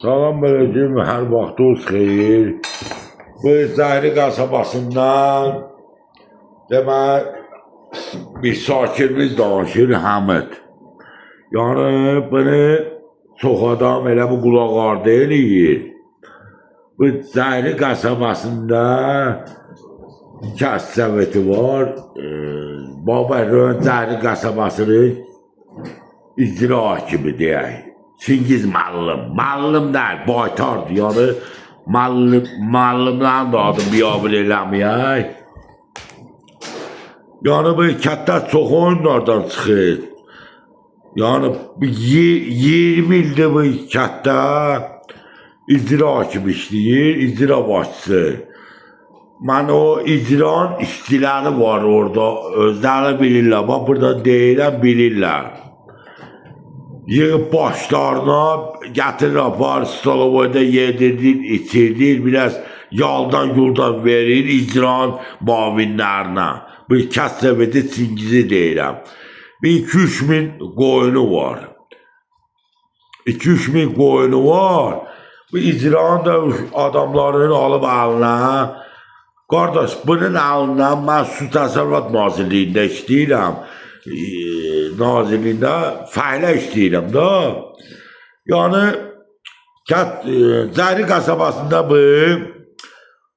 Salam beləcəyim, hər vaxtınız xeyir. Bu Zəhri qəsəbəsindən demək bir sakirimiz danışır, Həmid. Yəni bunu çox adam elə bu qulaq ardı eləyir. Bu Zəhri qəsəbəsində kəs-səvəti var. Babərrön Zəhri qəsəbəsinin icra hakimi deyək. Çingiz Müəllim. Müəllim deyil, baytardır. Yəni müəllimlərin də adını biabır eləməyək. Yəni bu kətdə çox oyunlardan çıxır. Yəni 20 ildir bu kətdə icra hakimi işləyir, icra başçısı. Mən o icran işçiləri var orada, özləri bilirlər. Bax burada deyilən bilirlər. Yığıb başlarına gətirir, apar, stolovoyda yedirdir, içirdir, biraz yaldan yurdan verir icran mavinlərinə. Bu kəs-səvəti Çingizi deyirəm. 2-3 min qoyunu var. 2-3 min qoyunu var. Bu icranı da adamların alıb əlinə. Qardaş, bunun əlindən mən Su Təsərrüfat Nazirliyində işləyirəm. Nazirliyində fəhlə işləyirəm da. Yəni Zəhri qəsəbəsində bu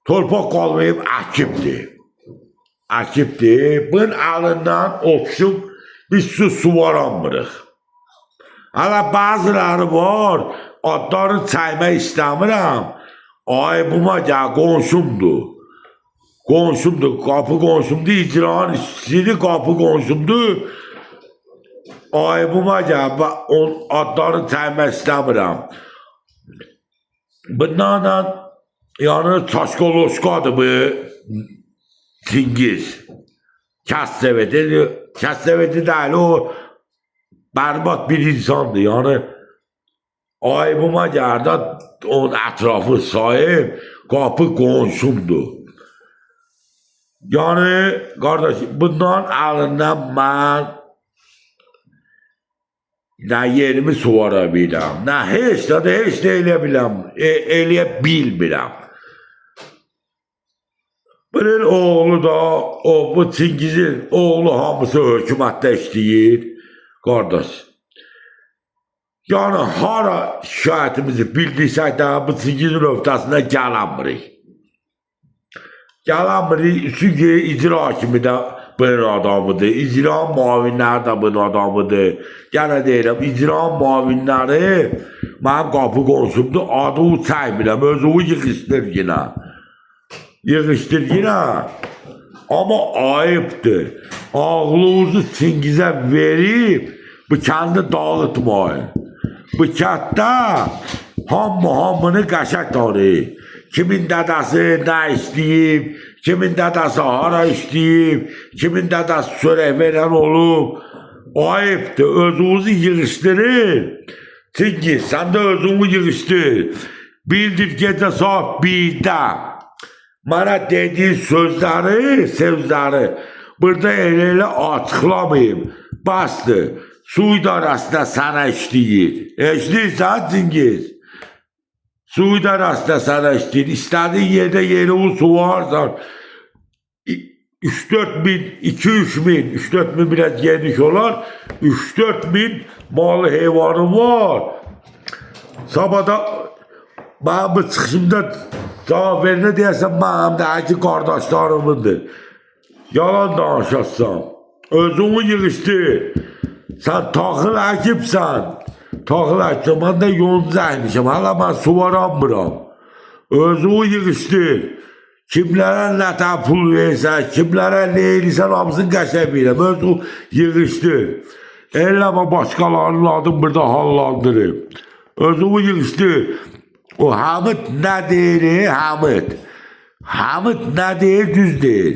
torpaq qalmayıb əkibdir. Bunun əlindən opşub biz su varamırıq. Hələ bəziləri var, adlarını çəkmək istəmirəm. Ay buma gəl, qonşumdur. Qonşumdur, qapı qonşumdur, icranın işçisidir, qapı qonşumdur. Ayıbıma gəl, adlarını çəkmək istəmirəm. Bunlarla, yəni çaşkoloşkadır bu Çingiz. Kəs-səvəti deyil, o bərbad bir insandır. Yəni ayıbıma gəl də onun ətrafı sahib, qapı qonşumdur. Yəni, qardaş, bundan əlindən mən nə yerimi suvara biləm, nə heç də eləyə biləm, eləyə bilmirəm. Bunun oğlu da, bu Çingizin oğlu hamısı hökumətdə işləyir, qardaş. Yəni, hara şikayətimizi bildirsək də bu Çingizin öhdəsində gələnmirik. Gələnmirik, çünki icra hakimi də bunun adamıdır, icra muavinləri də bunun adamıdır. Gənə deyirəm, icra muavinləri mənim qapı qonşumdur, adını çəkmirəm, özü yığışdır yine. Yığışdır yine. Amma ayıbdır. Ağlınızı Çingizə verib, bu kəndi dağıtmayın. Bu kətdə hamını qəşək tanıyır. Kimin dədəsi nə işləyib, kimin dədəsi hara işləyib, kimin dədəsi çörək verən olub. Ayıbdır, özünüzü yığışdırır. Çingiz, sən də özünü yığışdır. Bildir gecə saat 1-də. Mənə dediğin sözləri burada elə açıqlamayayım. Bastır, su idarəsində sənə işləyir. İşləyirsən Çingiz? Su idarəsində sənə işləyir. İstədiyin yerdə yeri su varsan 3-4 min, 2-3 min, 3-4 min biraz geniş olar. 3-4 min malı heyvanı var. Sabahda mənim bu çıxışımda cavab verinə deyəsən mənim də ki qardaşlarımındır. Yalan danışasan. Özünü yığışdır. Sən taxıl əkibsən. Taxıl əkibsən. Mən də yonca əkmişəm. Hələ mən su varamıram. Özünü yığışdır. Kimlərə nətə pul versən, kimlərə nə eləyirsən, hamısını qəşəng biləm. Özünü yığışdır. Eləmə başqalarının adını burada hallandırıb. Özünü yığışdır. O Həmid nə deyir, Həmid? Həmid nə deyir, düz deyir.